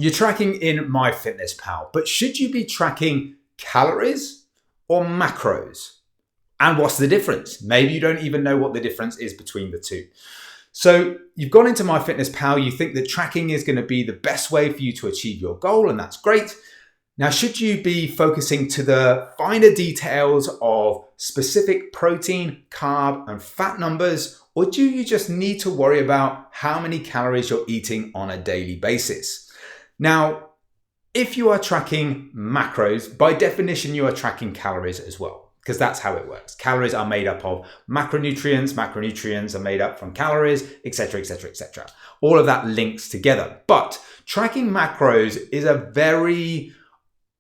You're tracking in MyFitnessPal, but should you be tracking calories or macros? And what's the difference? Maybe you don't even know what the difference is between the two. So you've gone into MyFitnessPal, you think that tracking is going to be the best way for you to achieve your goal, and that's great. Now, should you be focusing to the finer details of specific protein, carb, and fat numbers, or do you just need to worry about how many calories you're eating on a daily basis? Now, if you are tracking macros, by definition, you are tracking calories as well, because that's how it works. Calories are made up of macronutrients. Macronutrients are made up from calories, etc., etc., etc. All of that links together. But tracking macros is a very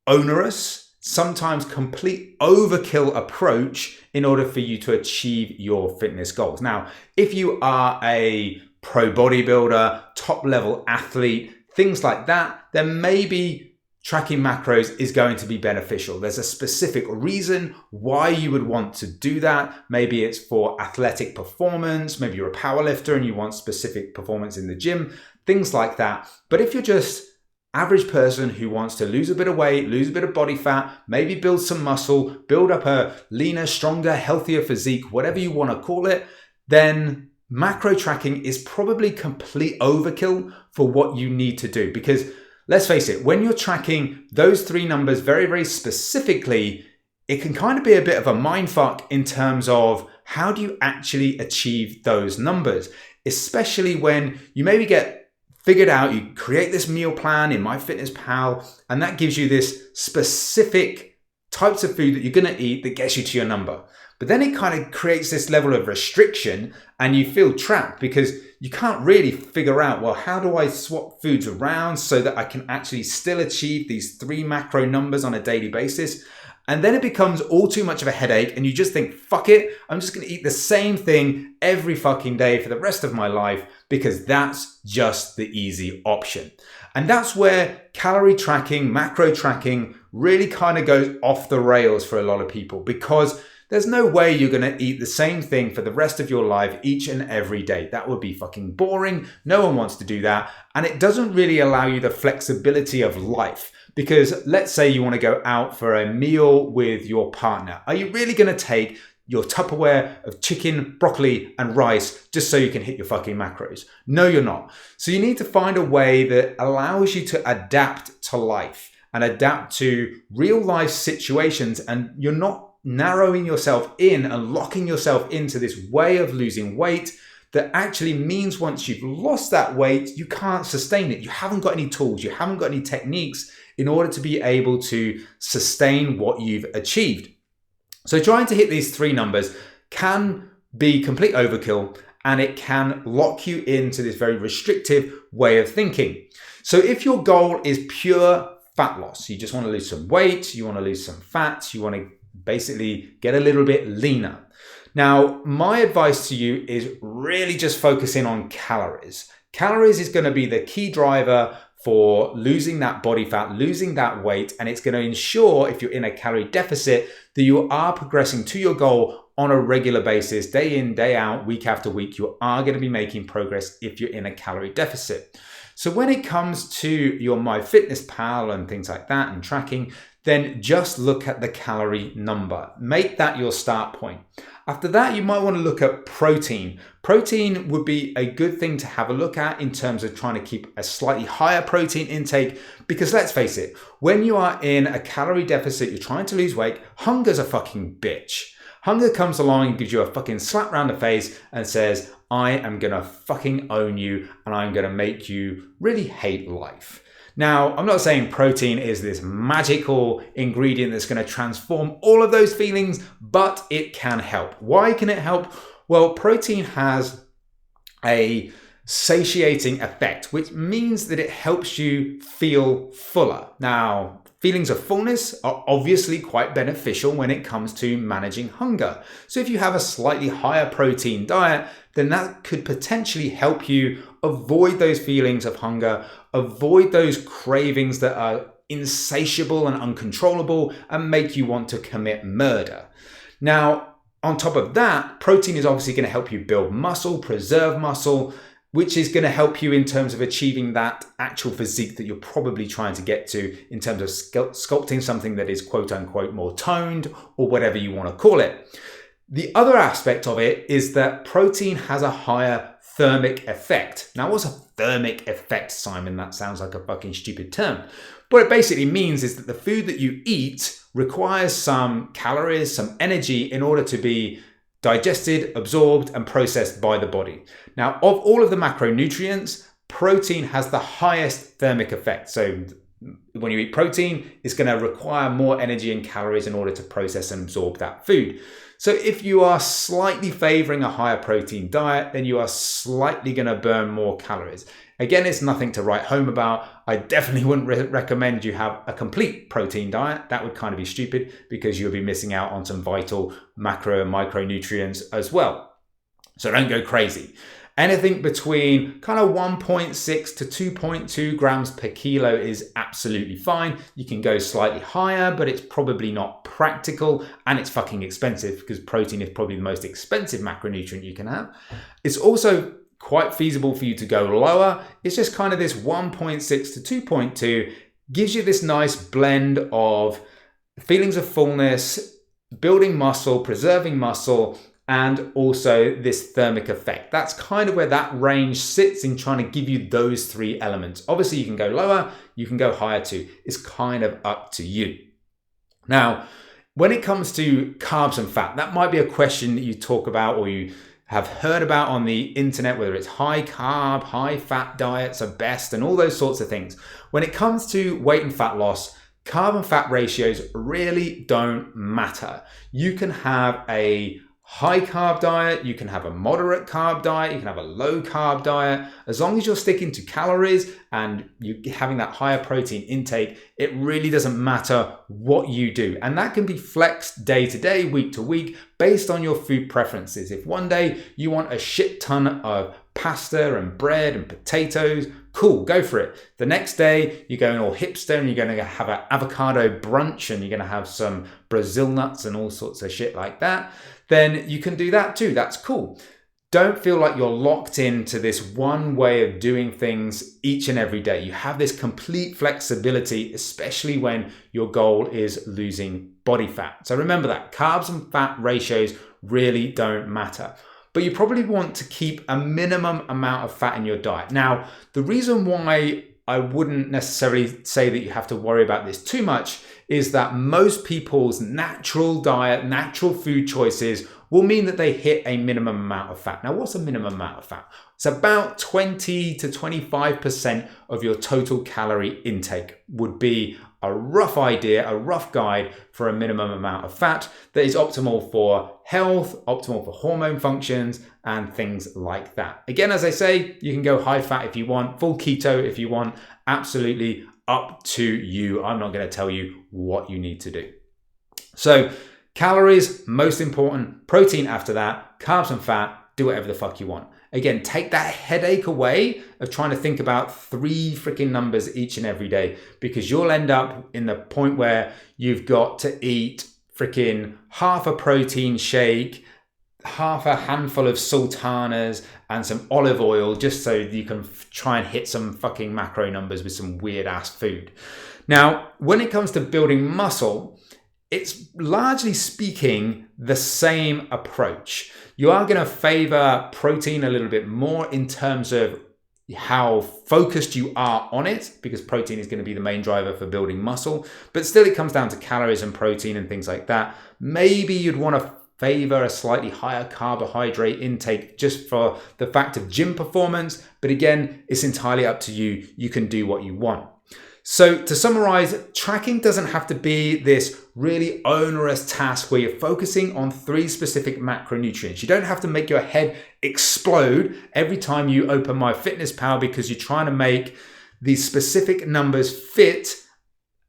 onerous, sometimes complete overkill approach in order for you to achieve your fitness goals. Now, if you are a pro bodybuilder, top level athlete, things like that, then maybe tracking macros is going to be beneficial. There's a specific reason why you would want to do that. Maybe it's for athletic performance. Maybe you're a powerlifter and you want specific performance in the gym, things like that. But if you're just average person who wants to lose a bit of weight, lose a bit of body fat, maybe build some muscle, build up a leaner, stronger, healthier physique, whatever you want to call it, then macro tracking is probably complete overkill for what you need to do. Because let's face it, when you're tracking those three numbers very, very specifically, it can kind of be a bit of a mindfuck in terms of how do you actually achieve those numbers, especially when you maybe get figured out, you create this meal plan in MyFitnessPal, and that gives you this specific types of food that you're going to eat that gets you to your number. But then it kind of creates this level of restriction and you feel trapped because you can't really figure out, well, how do I swap foods around so that I can actually still achieve these three macro numbers on a daily basis? And then it becomes all too much of a headache and you just think, fuck it, I'm just going to eat the same thing every fucking day for the rest of my life because that's just the easy option. And that's where calorie tracking, macro tracking really kind of goes off the rails for a lot of people, because there's no way you're going to eat the same thing for the rest of your life each and every day. That would be fucking boring. No one wants to do that. And it doesn't really allow you the flexibility of life. Because let's say you want to go out for a meal with your partner. Are you really going to take your Tupperware of chicken, broccoli, and rice just so you can hit your fucking macros? No, you're not. So you need to find a way that allows you to adapt to life and adapt to real life situations, and you're not narrowing yourself in and locking yourself into this way of losing weight that actually means once you've lost that weight, you can't sustain it. You haven't got any tools, you haven't got any techniques in order to be able to sustain what you've achieved. So trying to hit these three numbers can be complete overkill, and it can lock you into this very restrictive way of thinking. So if your goal is pure fat loss, you just want to lose some weight, you want to lose some fat, you want to basically get a little bit leaner. Now, my advice to you is really just focusing on calories. Calories is going to be the key driver for losing that body fat, losing that weight, and it's going to ensure, if you're in a calorie deficit, that you are progressing to your goal on a regular basis, day in, day out, week after week. You are going to be making progress if you're in a calorie deficit. So when it comes to your MyFitnessPal and things like that and tracking, then just look at the calorie number. Make that your start point. After that, you might want to look at protein. Protein would be a good thing to have a look at in terms of trying to keep a slightly higher protein intake, because let's face it, when you are in a calorie deficit, you're trying to lose weight, hunger's a fucking bitch. Hunger comes along and gives you a fucking slap round the face and says, I am going to fucking own you and I'm going to make you really hate life. Now, I'm not saying protein is this magical ingredient that's going to transform all of those feelings, but it can help. Why can it help? Well, protein has a satiating effect, which means that it helps you feel fuller. Now, feelings of fullness are obviously quite beneficial when it comes to managing hunger. So if you have a slightly higher protein diet, then that could potentially help you avoid those feelings of hunger, avoid those cravings that are insatiable and uncontrollable and make you want to commit murder. Now, on top of that, protein is obviously going to help you build muscle, preserve muscle, which is going to help you in terms of achieving that actual physique that you're probably trying to get to in terms of sculpting something that is quote unquote more toned or whatever you want to call it. The other aspect of it is that protein has a higher thermic effect. Now, what's a thermic effect, Simon? That sounds like a fucking stupid term. What it basically means is that the food that you eat requires some calories, some energy in order to be digested, absorbed, and processed by the body. Now, of all of the macronutrients, protein has the highest thermic effect. So when you eat protein, it's going to require more energy and calories in order to process and absorb that food. So if you are slightly favoring a higher protein diet, then you are slightly going to burn more calories. Again, it's nothing to write home about. I definitely wouldn't recommend you have a complete protein diet. That would kind of be stupid because you'll be missing out on some vital macro and micronutrients as well. So don't go crazy. Anything between kind of 1.6 to 2.2 grams per kilo is absolutely fine. You can go slightly higher, but it's probably not practical and it's fucking expensive because protein is probably the most expensive macronutrient you can have. It's also quite feasible for you to go lower. It's just kind of this 1.6 to 2.2 gives you this nice blend of feelings of fullness, building muscle, preserving muscle, and also this thermic effect. That's kind of where that range sits in trying to give you those three elements. Obviously, you can go lower, you can go higher too. It's kind of up to you. Now, when it comes to carbs and fat, that might be a question that you talk about or you have heard about on the internet, whether it's high carb, high fat diets are best and all those sorts of things. When it comes to weight and fat loss, carb and fat ratios really don't matter. You can have a high carb diet, you can have a moderate carb diet, you can have a low carb diet. As long as you're sticking to calories and you're having that higher protein intake, it really doesn't matter what you do. And that can be flexed day to day, week to week, based on your food preferences. If one day you want a shit ton of pasta and bread and potatoes, cool, go for it. The next day you're going all hipster and you're going to have an avocado brunch and you're going to have some Brazil nuts and all sorts of shit like that, then you can do that too. That's cool. Don't feel like you're locked into this one way of doing things each and every day. You have this complete flexibility, especially when your goal is losing body fat. So remember that carbs and fat ratios really don't matter. But you probably want to keep a minimum amount of fat in your diet. Now, the reason why I wouldn't necessarily say that you have to worry about this too much is that most people's natural diet, natural food choices will mean that they hit a minimum amount of fat. Now, what's a minimum amount of fat? It's about 20 to 25% of your total calorie intake would be a rough idea, a rough guide for a minimum amount of fat that is optimal for health, optimal for hormone functions, and things like that. Again, as I say, you can go high fat if you want, full keto if you want, absolutely up to you. I'm not going to tell you what you need to do. So calories, most important, protein after that, carbs and fat, do whatever the fuck you want. Again, take that headache away of trying to think about three freaking numbers each and every day, because you'll end up in the point where you've got to eat freaking half a protein shake, half a handful of sultanas and some olive oil just so you can try and hit some fucking macro numbers with some weird ass food. Now, when it comes to building muscle, it's largely speaking the same approach. You are going to favor protein a little bit more in terms of how focused you are on it, because protein is going to be the main driver for building muscle, but still it comes down to calories and protein and things like that. Maybe you'd want to favor a slightly higher carbohydrate intake just for the fact of gym performance, but again, it's entirely up to you. You can do what you want. So to summarize, tracking doesn't have to be this really onerous task where you're focusing on three specific macronutrients. You don't have to make your head explode every time you open MyFitnessPal because you're trying to make these specific numbers fit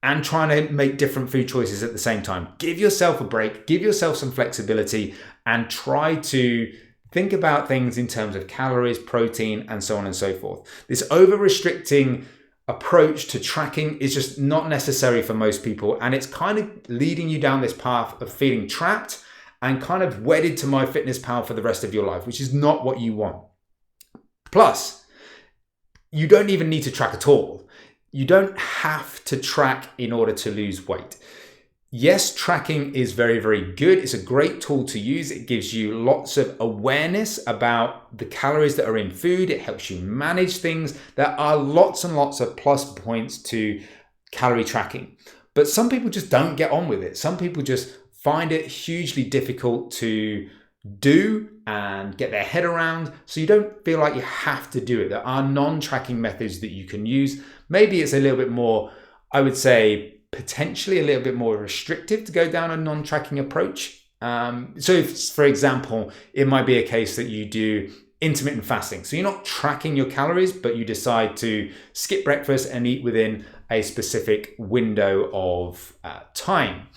and trying to make different food choices at the same time. Give yourself a break, give yourself some flexibility, and try to think about things in terms of calories, protein, and so on and so forth. This over-restricting approach to tracking is just not necessary for most people, and it's kind of leading you down this path of feeling trapped and kind of wedded to MyFitnessPal for the rest of your life, which is not what you want. Plus, you don't even need to track at all. You don't have to track in order to lose weight. Yes, tracking is very, very good. It's a great tool to use. It gives you lots of awareness about the calories that are in food. It helps you manage things. There are lots and lots of plus points to calorie tracking. But some people just don't get on with it. Some people just find it hugely difficult to do and get their head around. So you don't feel like you have to do it. There are non-tracking methods that you can use. Maybe it's a little bit more, I would say, potentially a little bit more restrictive to go down a non-tracking approach. So if, for example, it might be a case that you do intermittent fasting. So you're not tracking your calories, but you decide to skip breakfast and eat within a specific window of time.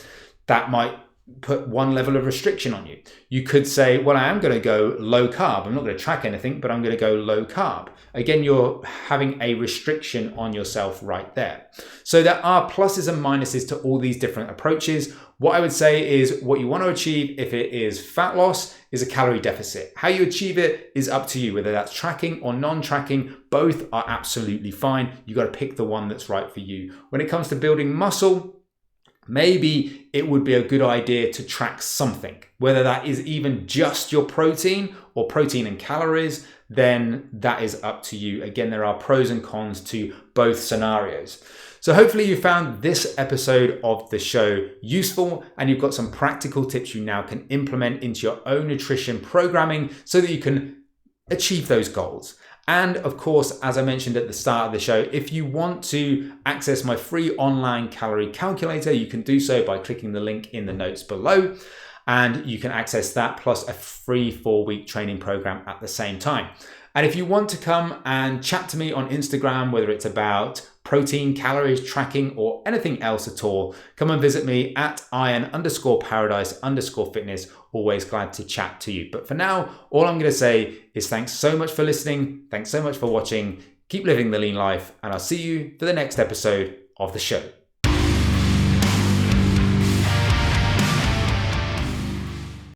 That might put one level of restriction on you. You could say, well, I am going to go low carb. I'm not going to track anything, but I'm going to go low carb. Again, you're having a restriction on yourself right there. So there are pluses and minuses to all these different approaches. What I would say is what you want to achieve, if it is fat loss, is a calorie deficit. How you achieve it is up to you, whether that's tracking or non-tracking. Both are absolutely fine. You got to pick the one that's right for you. When it comes to building muscle, maybe it would be a good idea to track something, whether that is even just your protein or protein and calories, then that is up to you. Again, there are pros and cons to both scenarios. So hopefully you found this episode of the show useful and you've got some practical tips you now can implement into your own nutrition programming so that you can achieve those goals. And of course, as I mentioned at the start of the show, if you want to access my free online calorie calculator, you can do so by clicking the link in the notes below. And you can access that plus a free 4-week training program at the same time. And if you want to come and chat to me on Instagram, whether it's about protein, calories, tracking, or anything else at all, come and visit me at iron_paradise_fitness. Always glad to chat to you. But for now, all I'm going to say is thanks so much for listening. Thanks so much for watching. Keep living the lean life, and I'll see you for the next episode of the show.